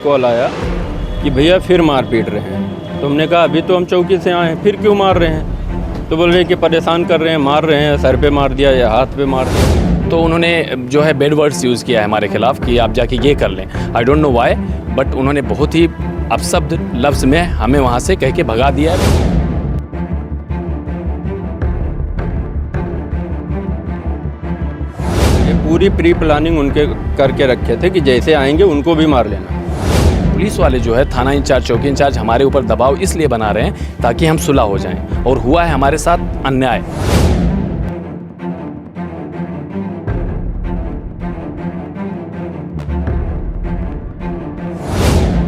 Call आया कि भैया फिर मार पीट रहे हैं। तो हमने कहा अभी तो हम चौकी से आए हैं, फिर क्यों मार रहे हैं? तो बोल रहे कि परेशान कर रहे हैं, मार रहे हैं, सर पे मार दिया या हाथ पे मार दिया। तो उन्होंने जो है बैड वर्ड्स यूज़ किया है हमारे खिलाफ़ कि आप जाके ये कर लें। I don't know why, but उन्होंने बहुत ही अपशब्द लफ्ज़ में हमें वहाँ से कह के भगा दिया है। ये पूरी प्री प्लानिंग उनके करके रखे थे कि जैसे आएंगे उनको भी मार लेना। पुलिस वाले जो है थाना इंचार्ज, चौकी इंचार्ज हमारे ऊपर दबाव इसलिए बना रहे हैं ताकि हम सुलह हो जाएं, और हुआ है हमारे साथ अन्याय।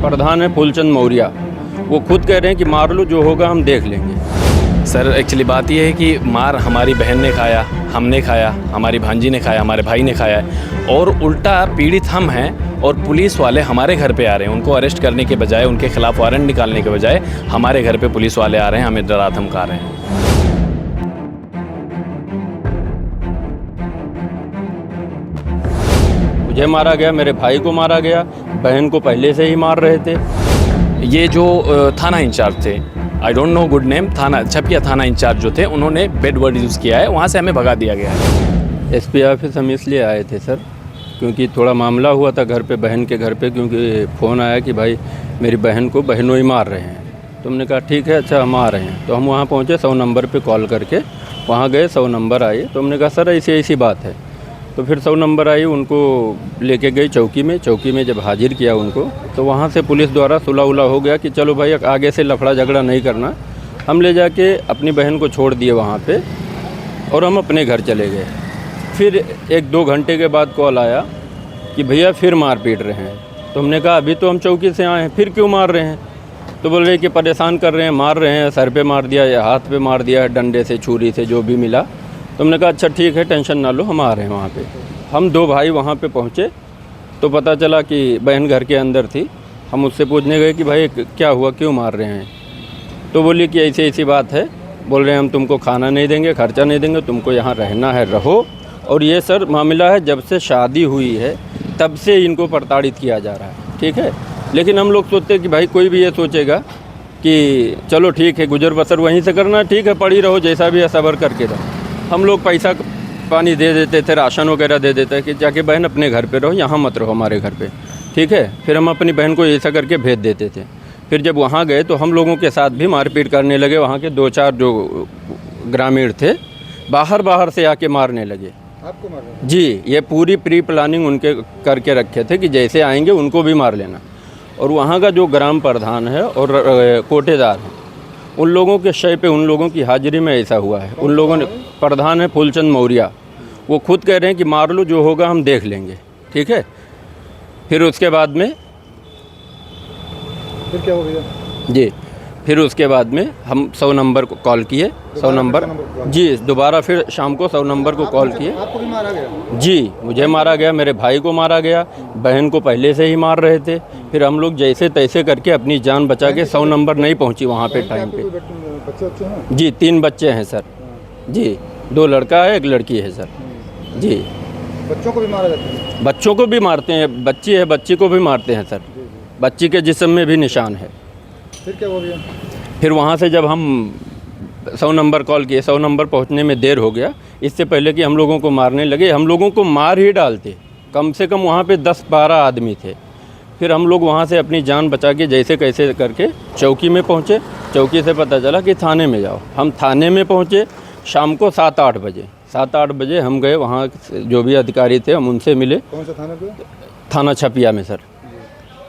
प्रधान है फूलचंद मौर्य, वो खुद कह रहे हैं कि मार लो, जो होगा हम देख लेंगे। सर एक्चुअली बात यह है कि मार हमारी बहन ने खाया, हमने खाया, हमारी भांजी ने खाया, हमारे भाई ने खाया है, और उल्टा पीड़ित हम हैं। और पुलिस वाले हमारे घर पे आ रहे हैं, उनको अरेस्ट करने के बजाय, उनके खिलाफ वारंट निकालने के बजाय हमारे घर पे पुलिस वाले आ रहे हैं, हमें डरा धमका रहे हैं। मुझे मारा गया, मेरे भाई को मारा गया, बहन को पहले से ही मार रहे थे। ये जो थाना इंचार्ज थे, I don't know good name, थाना छपिया थाना इंचार्ज जो थे, उन्होंने बैड वर्ड यूज़ किया है, वहाँ से हमें भगा दिया गया है। एसपी ऑफिस हम इसलिए आए थे सर, क्योंकि थोड़ा मामला हुआ था घर पे, बहन के घर पे, क्योंकि फ़ोन आया कि भाई मेरी बहन को बहनों ही मार रहे हैं। तो हमने कहा ठीक है, अच्छा हम आ रहे हैं। तो हम वहाँ पहुँचे, 100 नंबर पे कॉल करके वहाँ गए, 100 नंबर आई। तो हमने कहा सर ऐसी ऐसी बात है। तो फिर 100 नंबर आई, उनको लेके गई चौकी में। चौकी में जब हाजिर किया उनको, तो वहाँ से पुलिस द्वारा सुलह उलह हो गया कि चलो भाई आगे से लफड़ा झगड़ा नहीं करना। हम ले जाके अपनी बहन को छोड़ दिए वहाँ पे, और हम अपने घर चले गए। फिर 1-2 घंटे के बाद कॉल आया कि भैया फिर मार पीट रहे हैं। तो हमने कहा अभी तो हम चौकी से आए हैं, फिर क्यों मार रहे हैं? तो बोल रहे कि परेशान कर रहे हैं, मार रहे हैं, सर पे मार दिया या हाथ पे मार दिया, डंडे से, छुरी से, जो भी मिला। तो हमने कहा अच्छा ठीक है, टेंशन ना लो, हम आ रहे हैं वहाँ पे। हम 2 भाई वहाँ पे पहुँचे तो पता चला कि बहन घर के अंदर थी। हम उससे पूछने गए कि भाई क्या हुआ, क्यों मार रहे हैं? तो बोली कि ऐसी ऐसी बात है, बोल रहे हैं हम तुमको खाना नहीं देंगे, खर्चा नहीं देंगे, तुमको यहाँ रहना है रहो। और ये सर मामला है जब से शादी हुई है तब से इनको प्रताड़ित किया जा रहा है, ठीक है। लेकिन हम लोग सोचते हैं कि भाई कोई भी ये सोचेगा कि चलो ठीक है, गुजर बसर वहीं से करना, ठीक है, पड़ी रहो, जैसा भी है सब्र करके रहो। हम लोग पैसा पानी दे देते थे, राशन वगैरह दे देते कि जाके बहन अपने घर पे रहो, यहाँ मत रहो हमारे घर पे, ठीक है। फिर हम अपनी बहन को ऐसा करके भेज देते थे। फिर जब वहाँ गए तो हम लोगों के साथ भी मारपीट करने लगे। वहाँ के 2-4 जो ग्रामीण थे बाहर से आके मारने लगे। आपको मार रहे? जी, ये पूरी प्री प्लानिंग उनके करके रखे थे कि जैसे आएंगे उनको भी मार लेना। और वहाँ का जो ग्राम प्रधान है और कोटेदार है, उन लोगों के शय पे, उन लोगों की हाजिरी में ऐसा हुआ है। उन लोगों ने, प्रधान है फूलचंद मौर्य, वो खुद कह रहे हैं कि मार लो, जो होगा हम देख लेंगे, ठीक है। फिर उसके बाद में फिर क्या हो गया? जी, फिर उसके बाद में हम 100 नंबर को कॉल किए। 100 नंबर जी, दोबारा फिर शाम को 100 नंबर को कॉल किए। आपको भी मारा गया? जी, मुझे मारा गया, मेरे भाई को मारा गया, बहन को पहले से ही मार रहे थे। फिर हम लोग जैसे तैसे करके अपनी जान बचा के 100 नंबर नहीं पहुंची वहाँ पे टाइम पे। बच्चे हैं? जी, 3 बच्चे हैं सर। जी, 2 लड़का है, 1 लड़की है सर। जी, बच्चों को भी मारा जाता है? बच्चों को भी मारते हैं, बच्ची है, बच्ची को भी मारते हैं सर। बच्ची के जिस्म में भी निशान है। फिर क्या हो गया? फिर वहाँ से जब हम 100 नंबर कॉल किए, 100 नंबर पहुँचने में देर हो गया। इससे पहले कि हम लोगों को मारने लगे, हम लोगों को मार ही डालते। कम से कम वहाँ पे 10-12 आदमी थे। फिर हम लोग वहाँ से अपनी जान बचा के जैसे कैसे करके चौकी में पहुँचे। चौकी से पता चला कि थाने में जाओ। हम थाने में पहुँचे शाम को 7-8 बजे। 7-8 बजे हम गए, वहाँ जो भी अधिकारी थे हम उनसे मिले। कौन सा थाना पे? थाना छपिया में सर।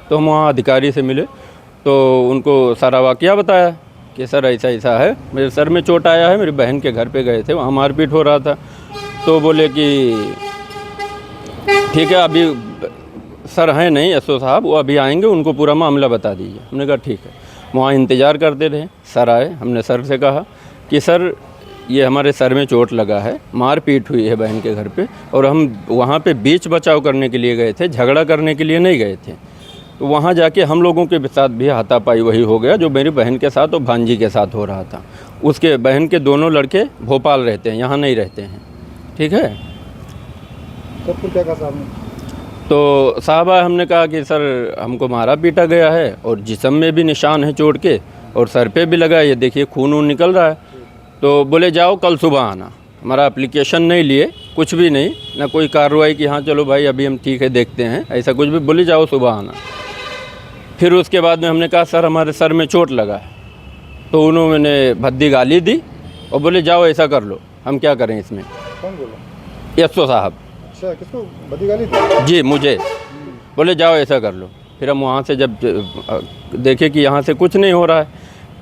तो हम वहाँ अधिकारी से मिले तो उनको सारा वाकया बताया कि सर ऐसा ऐसा है, मेरे सर में चोट आया है, मेरी बहन के घर पे गए थे, वहाँ मारपीट हो रहा था। तो बोले कि ठीक है, अभी सर हैं नहीं एसओ साहब, वो अभी आएंगे, उनको पूरा मामला बता दीजिए। हमने कहा ठीक है। वहाँ इंतज़ार करते रहे, सर आए। हमने सर से कहा कि सर ये हमारे सर में चोट लगा है, मारपीट हुई है बहन के घर पे, और हम वहाँ पे बीच बचाव करने के लिए गए थे, झगड़ा करने के लिए नहीं गए थे। तो वहाँ जाके हम लोगों के साथ भी हाथापाई वही हो गया जो मेरी बहन के साथ और भांजी के साथ हो रहा था। उसके बहन के दोनों लड़के भोपाल रहते हैं, यहाँ नहीं रहते हैं, ठीक है। तब फिर क्या कहा साहब ने? तो साहबा हमने कहा कि सर हमको मारा पीटा गया है और जिस्म में भी निशान है चोट के और सर पे भी लगा है, ये देखिए खून वून निकल रहा है। तो बोले जाओ कल सुबह आना। हमारा एप्लीकेशन नहीं लिए, कुछ भी नहीं, ना कोई कार्रवाई कि हाँ चलो भाई अभी हम ठीक है देखते हैं, ऐसा कुछ भी, बोले जाओ सुबह आना। फिर उसके बाद में हमने कहा सर हमारे सर में चोट लगा है। तो उन्होंने भद्दी गाली दी और बोले जाओ ऐसा कर लो, हम क्या करें इसमें। कौन बोला? एसओ साहब। अच्छा, किसको बदी गाली दी? जी मुझे, बोले जाओ ऐसा कर लो। फिर हम वहाँ से जब देखे कि यहाँ से कुछ नहीं हो रहा है,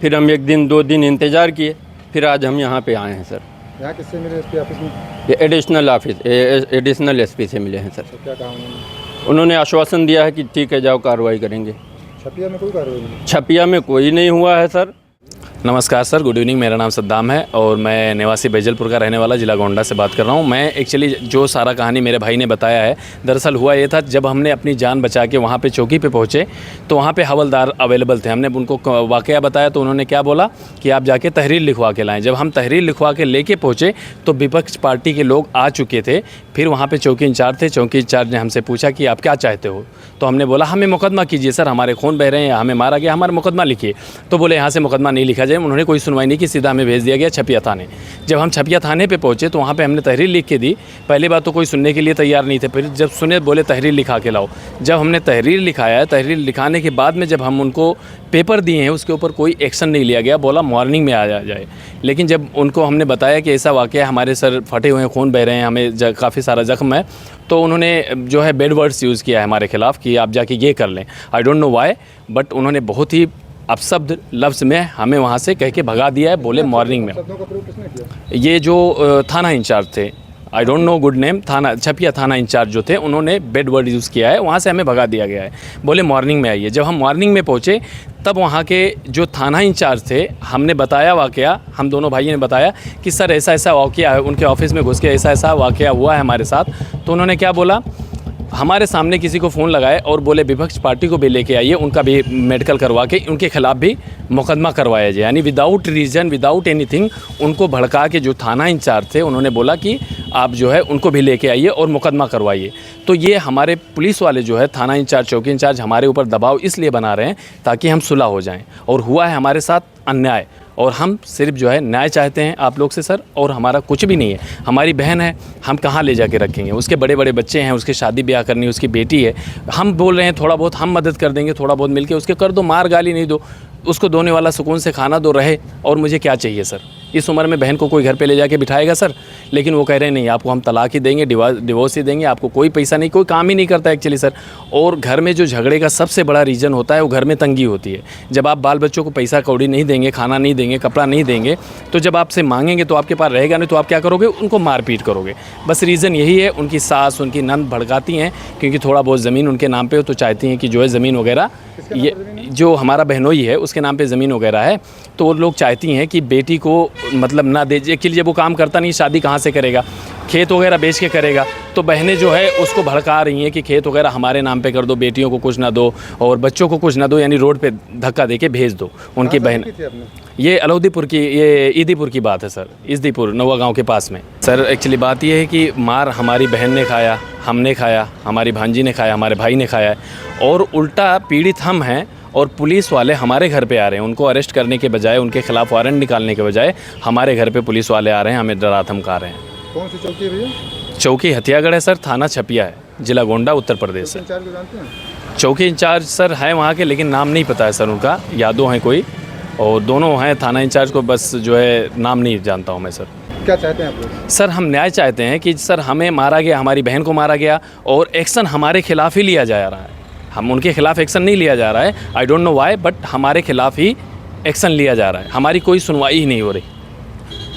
फिर हम 1 दिन 2 दिन इंतज़ार किए, फिर आज हम यहाँ पे आए हैं सर। यहाँ किससे मिले एसपी ऑफिस में? ये एडिशनल एसपी से मिले हैं सर। तो क्या कहा उन्होंने? उन्होंने आश्वासन दिया है कि ठीक है जाओ कार्रवाई करेंगे। छपिया में कोई कार्रवाई नहीं? छपिया में कोई नहीं हुआ है सर। नमस्कार सर, गुड इवनिंग। मेरा नाम सद्दाम है और मैं निवासी बैजलपुर का रहने वाला, ज़िला गोंडा से बात कर रहा हूँ। मैं एक्चुअली जो सारा कहानी मेरे भाई ने बताया है, दरअसल हुआ ये था जब हमने अपनी जान बचा के वहाँ पे चौकी पे पहुँचे तो वहाँ पे हवलदार अवेलेबल थे। हमने उनको वाक़या बताया तो उन्होंने क्या बोला कि आप जाके तहरीर लिखवा के लाएँ। जब हम तहरीर लिखवा के लेके पहुँचे तो विपक्ष पार्टी के लोग आ चुके थे। फिर वहाँ पर चौकी इंचार्ज थे, चौकी इंचार्ज ने हमसे पूछा कि आप क्या चाहते हो। तो हमने बोला हमें मुकदमा कीजिए सर, हमारे खून बह रहे हैं, हमें मारा गया, हमारा मुकदमा लिखिए। तो बोले यहाँ से मुकदमा नहीं लिखा जाए। उन्होंने कोई सुनवाई नहीं की, सीधा हमें भेज दिया गया छपिया थाने। जब हम छपिया थाने पे पहुँचे तो वहाँ पे हमने तहरीर लिख के दी। पहली बात तो कोई सुनने के लिए तैयार नहीं थे, फिर जब सुने बोले तहरीर लिखा के लाओ। जब हमने तहरीर लिखाया, तहरीर लिखाने के बाद में जब हम उनको पेपर दिए हैं उसके ऊपर कोई एक्शन नहीं लिया गया, बोला मॉर्निंग में आ जाए। लेकिन जब उनको हमने बताया कि ऐसा वाक़या, हमारे सर फटे हुए हैं, खून बह रहे हैं, हमें काफ़ी सारा ज़ख्म है, तो उन्होंने जो है बैड वर्ड्स यूज़ किया है हमारे खिलाफ़ कि आप जाके ये कर लें। I don't know why, but उन्होंने बहुत ही अपशब्द लफ्ज़ में हमें वहाँ से कह के भगा दिया है। बोले मॉर्निंग में। शब्दों का प्रयोग किसने किया? ये जो थाना इंचार्ज थे, I don't know good name, थाना छपिया थाना इंचार्ज जो थे, उन्होंने बैड वर्ड यूज़ किया है, वहाँ से हमें भगा दिया गया है। बोले मॉर्निंग में आइए। जब हम मॉर्निंग में पहुँचे तब वहाँ के जो थाना इंचार्ज थे, हमने बताया वाक़या, हम दोनों भाइयों ने बताया कि सर ऐसा ऐसा वाक़या है, उनके ऑफिस में घुस के ऐसा ऐसा वाक़या हुआ है हमारे साथ। तो उन्होंने क्या बोला, हमारे सामने किसी को फ़ोन लगाए और बोले विपक्ष पार्टी को भी लेके आइए, उनका भी मेडिकल करवा के उनके खिलाफ़ भी मुकदमा करवाया जाए। यानी विदाउट रीज़न, विदाउट एनीथिंग उनको भड़का के जो थाना इंचार्ज थे उन्होंने बोला कि आप जो है उनको भी लेके आइए और मुकदमा करवाइए। तो ये हमारे पुलिस वाले जो है, थाना इंचार्ज, चौकी इंचार्ज, हमारे ऊपर दबाव इसलिए बना रहे हैं ताकि हम सुलह हो जाएँ। और हुआ है हमारे साथ अन्याय और हम सिर्फ जो है न्याय चाहते हैं आप लोग से सर। और हमारा कुछ भी नहीं है, हमारी बहन है, हम कहाँ ले जाके रखेंगे, उसके बड़े बड़े बच्चे हैं, उसके शादी ब्याह करनी, उसकी बेटी है। हम बोल रहे हैं थोड़ा बहुत हम मदद कर देंगे, थोड़ा बहुत मिलके उसके कर दो, मार गाली नहीं दो, उसको दोने वाला सुकून से खाना दो, रहे। और मुझे क्या चाहिए सर, इस उम्र में बहन को कोई घर पे ले जाके बिठाएगा सर? लेकिन वो कह रहे हैं नहीं, आपको हम तलाक ही देंगे, डिवोर्स ही देंगे, आपको कोई पैसा नहीं, कोई काम ही नहीं करता एक्चुअली सर। और घर में जो झगड़े का सबसे बड़ा रीज़न होता है वो घर में तंगी होती है। जब आप बाल बच्चों को पैसा कौड़ी नहीं देंगे, खाना नहीं देंगे, कपड़ा नहीं देंगे, तो जब आपसे मांगेंगे तो आपके पास रहेगा नहीं, तो आप क्या करोगे, उनको मारपीट करोगे। बस रीज़न यही है। उनकी सास, उनकी नंद भड़काती हैं क्योंकि थोड़ा बहुत ज़मीन उनके नाम पे हो, तो चाहती हैं कि जो है ज़मीन वगैरह, ये जो हमारा बहनोई है उसके नाम पे ज़मीन वगैरह है, तो वो लोग चाहती हैं कि बेटी को मतलब ना दे। एक्चुअली जब वो काम करता नहीं, शादी कहाँ से करेगा, खेत वगैरह बेच के करेगा। तो बहनें जो है उसको भड़का रही हैं कि खेत वगैरह हमारे नाम पे कर दो, बेटियों को कुछ ना दो और बच्चों को कुछ ना दो, यानी रोड पे धक्का दे के भेज दो उनकी बहन। ये अलौदीपुर की, ये ईदीपुर की बात है सर, ईदीपुर नवा गांव के पास में। सर एक्चुअली बात ये है कि मार हमारी बहन ने खाया, हमने खाया, हमारी भांजी ने खाया, हमारे भाई ने खाया है, और उल्टा पीड़ित हम हैं। और पुलिस वाले हमारे घर पे आ रहे हैं, उनको अरेस्ट करने के बजाय, उनके खिलाफ़ वारंट निकालने के बजाय हमारे घर पे पुलिस वाले आ रहे हैं, हमें डरा धमका रहे हैं। कौन सी चौकी है भैया? चौकी हथियागढ़ है सर, थाना छपिया है, जिला गोंडा, उत्तर प्रदेश है। इंचार्ज को जानते हैं? चौकी इंचार्ज सर है वहाँ के, लेकिन नाम नहीं पता है सर उनका, यादव हैं कोई, और दोनों हैं थाना इंचार्ज को, बस जो है नाम नहीं जानता हूँ मैं सर। क्या चाहते हैं आप लोग? सर हम न्याय चाहते हैं कि सर हमें मारा गया, हमारी बहन को मारा गया और एक्शन हमारे खिलाफ़ ही लिया जा रहा है। हम उनके खिलाफ़ एक्शन नहीं लिया जा रहा है, I don't know why, but हमारे खिलाफ़ ही एक्शन लिया जा रहा है। हमारी कोई सुनवाई ही नहीं हो रही।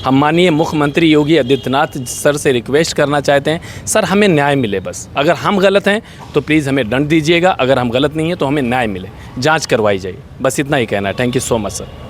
हम माननीय मुख्यमंत्री योगी आदित्यनाथ सर से रिक्वेस्ट करना चाहते हैं, सर हमें न्याय मिले बस। अगर हम गलत हैं तो प्लीज़ हमें दंड दीजिएगा, अगर हम गलत नहीं हैं तो हमें न्याय मिले, जांच करवाई जाए, बस इतना ही कहना है। Thank you so much sir.